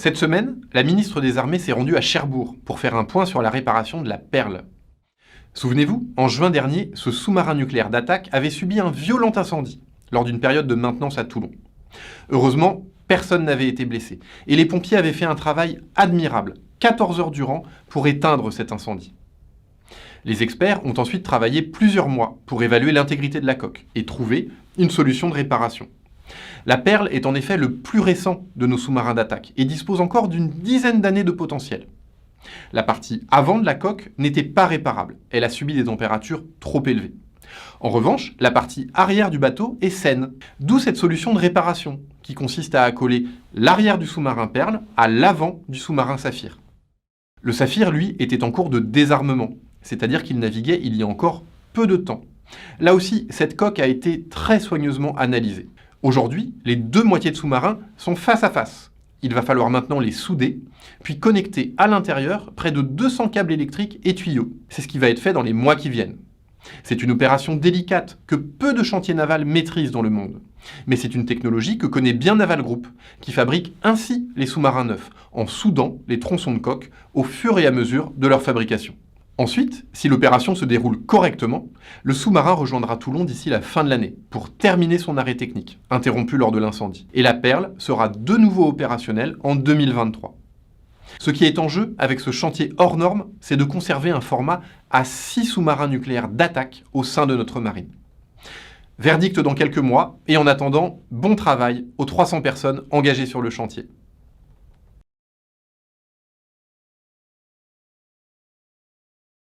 Cette semaine, la ministre des Armées s'est rendue à Cherbourg pour faire un point sur la réparation de la Perle. Souvenez-vous, en juin dernier, ce sous-marin nucléaire d'attaque avait subi un violent incendie lors d'une période de maintenance à Toulon. Heureusement, personne n'avait été blessé et les pompiers avaient fait un travail admirable, 14 heures durant, pour éteindre cet incendie. Les experts ont ensuite travaillé plusieurs mois pour évaluer l'intégrité de la coque et trouver une solution de réparation. La Perle est en effet le plus récent de nos sous-marins d'attaque et dispose encore d'une dizaine d'années de potentiel. La partie avant de la coque n'était pas réparable, elle a subi des températures trop élevées. En revanche, la partie arrière du bateau est saine, d'où cette solution de réparation qui consiste à accoler l'arrière du sous-marin Perle à l'avant du sous-marin Saphir. Le Saphir, lui, était en cours de désarmement, c'est-à-dire qu'il naviguait il y a encore peu de temps. Là aussi, cette coque a été très soigneusement analysée. Aujourd'hui, les deux moitiés de sous-marin sont face à face. Il va falloir maintenant les souder, puis connecter à l'intérieur près de 200 câbles électriques et tuyaux. C'est ce qui va être fait dans les mois qui viennent. C'est une opération délicate que peu de chantiers navals maîtrisent dans le monde. Mais c'est une technologie que connaît bien Naval Group, qui fabrique ainsi les sous-marins neufs, en soudant les tronçons de coque au fur et à mesure de leur fabrication. Ensuite, si l'opération se déroule correctement, le sous-marin rejoindra Toulon d'ici la fin de l'année pour terminer son arrêt technique, interrompu lors de l'incendie. Et la Perle sera de nouveau opérationnelle en 2023. Ce qui est en jeu avec ce chantier hors norme, c'est de conserver un format à 6 sous-marins nucléaires d'attaque au sein de notre marine. Verdict dans quelques mois, et en attendant, bon travail aux 300 personnes engagées sur le chantier.